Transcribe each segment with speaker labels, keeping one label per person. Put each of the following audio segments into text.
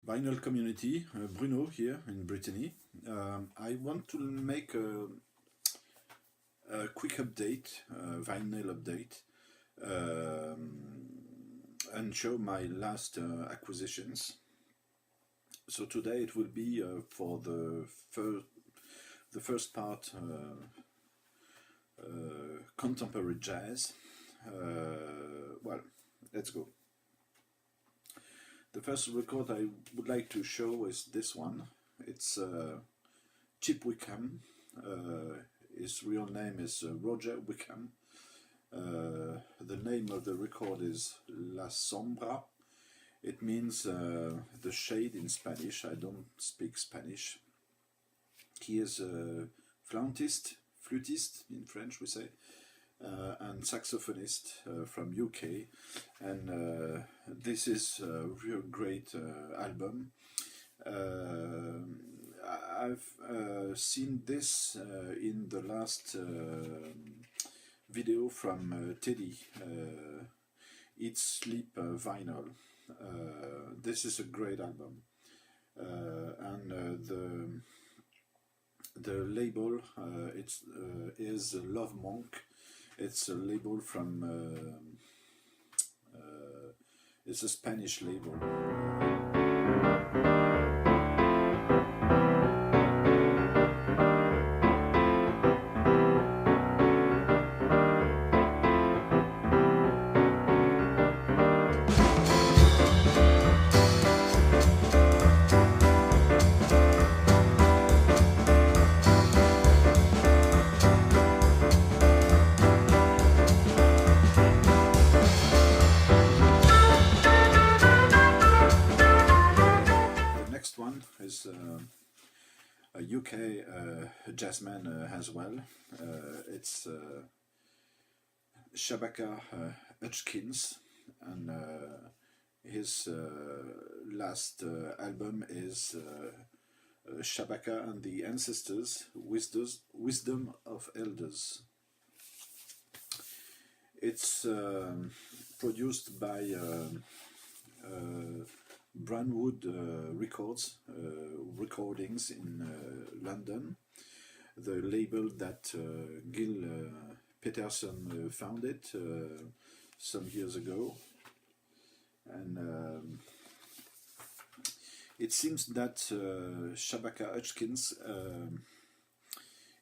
Speaker 1: vinyl community, Bruno here in Brittany. I want to make a quick update, vinyl update, and show my last acquisitions. So today it will be for the first part, contemporary jazz. Well, let's go. The first record I would like to show is this one. It's Chip Wickham. His real name is Roger Wickham. The name of the record is La Sombra. It means the shade in Spanish. I don't speak Spanish. He is a flutist in French we say, and saxophonist from UK, and this is a real great album. I've seen this in the last video from Teddy, Eat Sleep Vinyl. This is a great album, and the label is Love Monk. It's a label from it's a Spanish label. Is a UK jazzman as well. It's Shabaka Hutchins, and his last album is Shabaka and the Ancestors, Wisdom of Elders. It's produced by Brandwood recordings in London, the label that Gil Peterson founded some years ago, and it seems that Shabaka Hutchins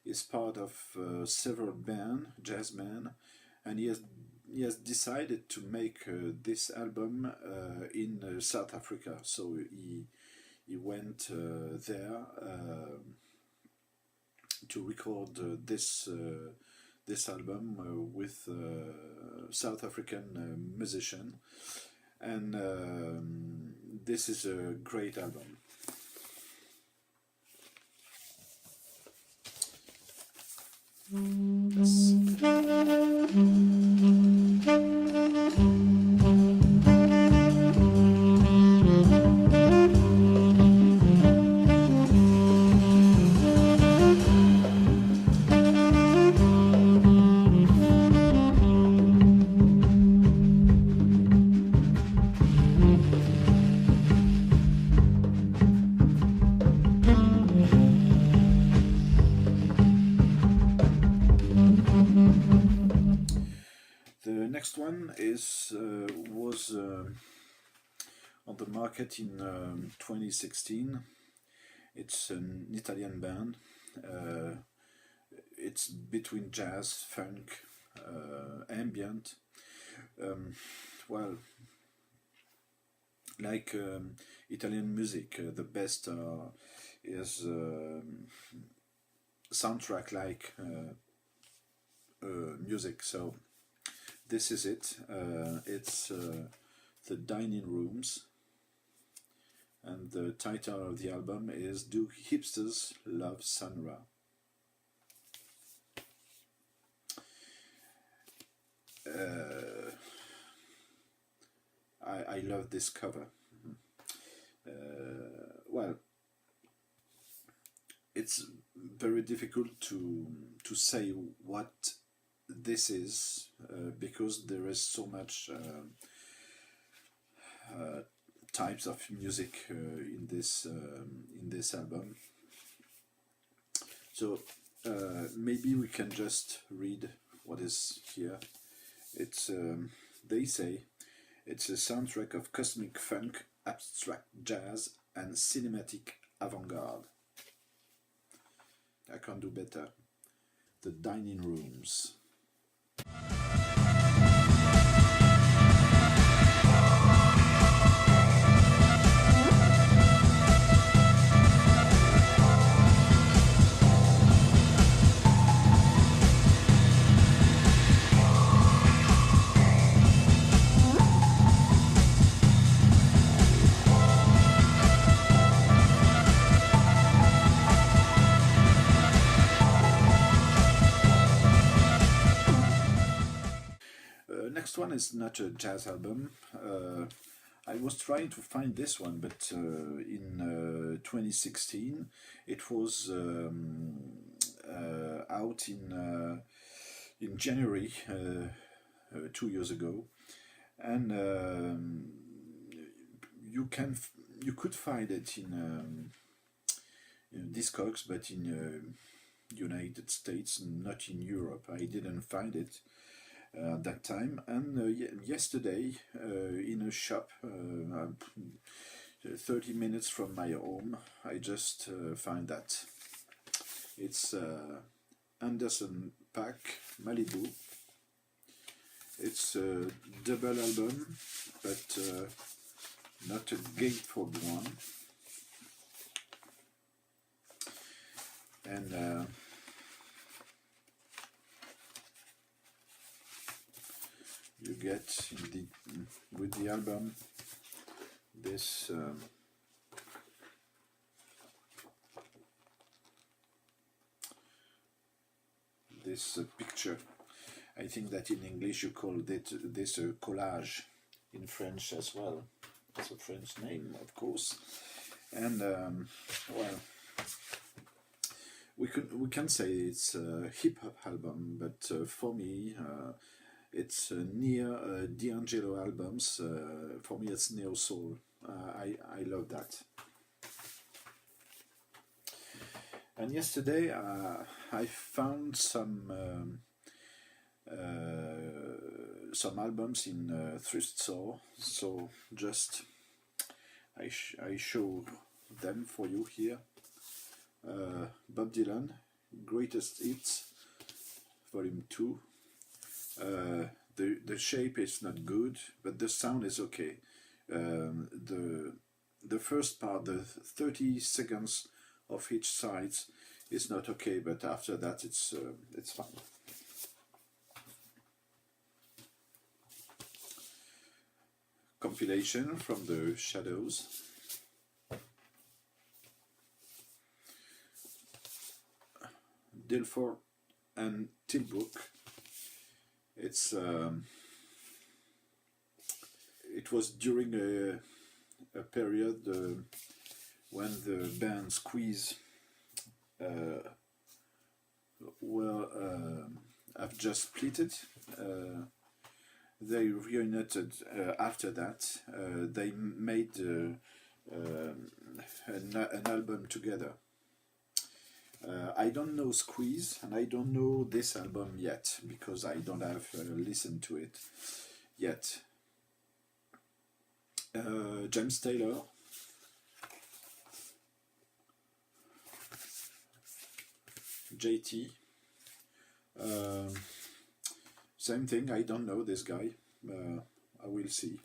Speaker 1: is part of several jazz band, and he has decided to make this album in South Africa. So he went there to record this album with South African musician, and this is a great album. Next one was on the market in 2016. It's an Italian band. It's between jazz, funk, ambient. Well, like Italian music, the best is soundtrack like music. So this is it. It's the Dining Rooms, and the title of the album is Do Hipsters Love Sun Ra? I love this cover. Well, it's very difficult to say what this is because there is so much types of music in this album. So maybe we can just read what is here. It's they say it's a soundtrack of cosmic funk, abstract jazz, and cinematic avant-garde. I can't do better. The dining rooms. Next one is not a jazz album. I was trying to find this one, but in 2016 it was out in January 2 years ago, and you could find it in Discogs, but in United States, not in Europe. I didn't find it that time, and yesterday in a shop 30 minutes from my home, I just find that it's Anderson .Paak Malibu. It's a double album, but not a gatefold one, and you get with the album this this picture. I think that in English you call this a collage, in French as well. It's a French name, of course, and well, we can say it's a hip hop album, but for me. It's near D'Angelo albums. For me, it's neo soul. I love that. And yesterday, I found some albums in thrift store. So just I show them for you here. Bob Dylan, Greatest Hits, Volume 2. The shape is not good, but the sound is okay. The first part, the 30 seconds of each side, is not okay, but after that it's fine. Compilation from the Shadows. Dilthorpe and Tilbrook. It's it was during a period when the band Squeeze have just splitted. They reunited after that. They made an album together. I don't know Squeeze, and I don't know this album yet, because I don't have listened to it yet. James Taylor, JT, same thing, I don't know this guy. I will see.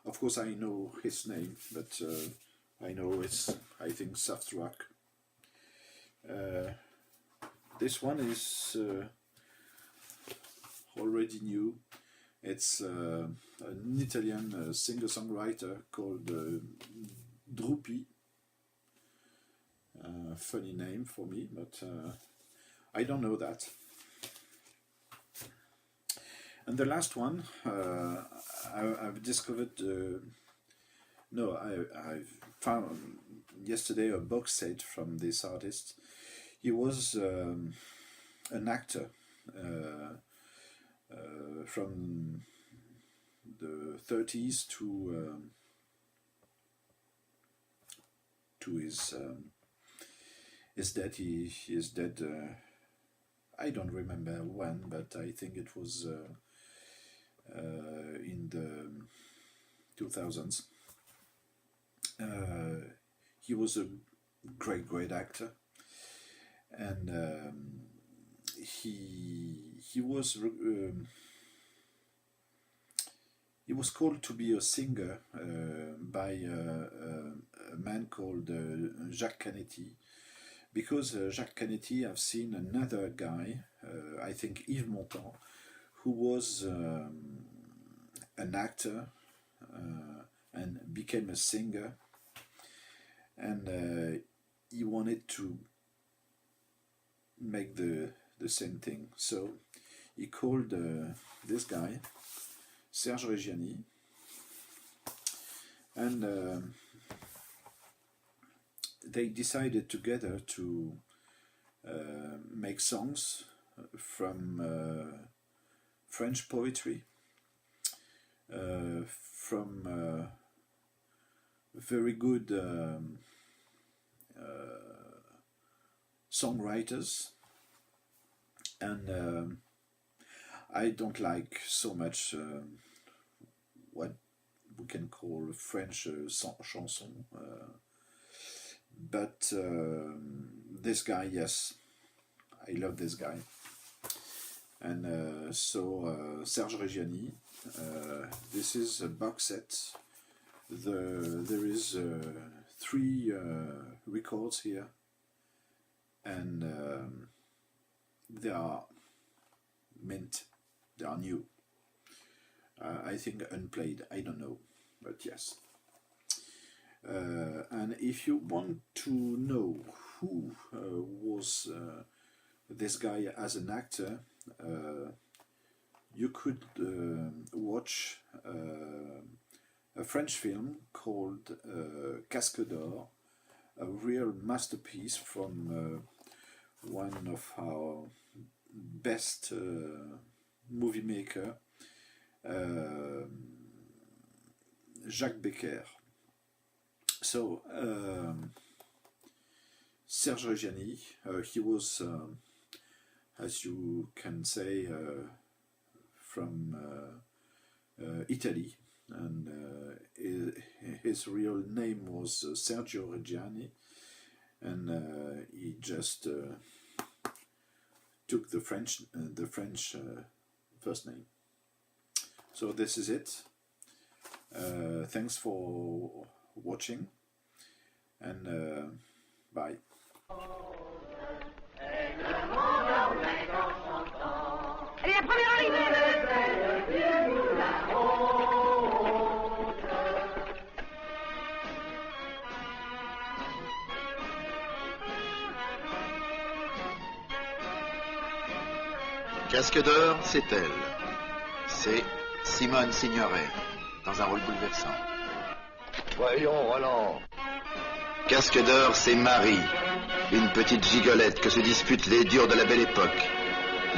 Speaker 1: Of course I know his name, but I know it's, I think, soft rock. This one is already new. It's an Italian singer-songwriter called Drupi. Funny name for me, but I don't know that. And the last one, I've discovered. I found yesterday a box set from this artist. He was an actor from the 30s to to his death. He is dead. I don't remember when, but I think it was in the 2000s. He was a great actor, and he was called to be a singer by a man called Jacques Canetti, because Jacques Canetti have seen another guy, I think Yves Montand, who was an actor and became a singer, and he wanted to make the same thing. So he called this guy, Serge Reggiani, and they decided together to make songs from French poetry, from very good songwriters, and I don't like so much what we can call French chanson, but this guy, yes, I love this guy. And so Serge Reggiani, this is a box set. There is 3 records here, and they are mint, they are new. I think unplayed, I don't know, but yes. And if you want to know who was this guy as an actor, you could watch a French film called Casque d'Or, a real masterpiece from one of our best movie maker, Jacques Becker. So Serge Reggiani, he was, as you can say, from Italy, and his real name was Sergio Reggiani, and he just took the French first name. So this is it. Thanks for watching, and bye.
Speaker 2: Casque d'Or, c'est elle. C'est Simone Signoret, dans un rôle bouleversant.
Speaker 3: Voyons, Roland.
Speaker 2: Casque d'Or, c'est Marie, une petite gigolette que se disputent les durs de la belle époque,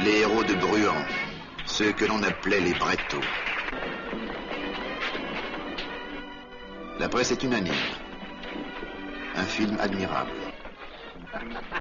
Speaker 2: les héros de Bruant, ceux que l'on appelait les Brettos. La presse est unanime. Un film admirable.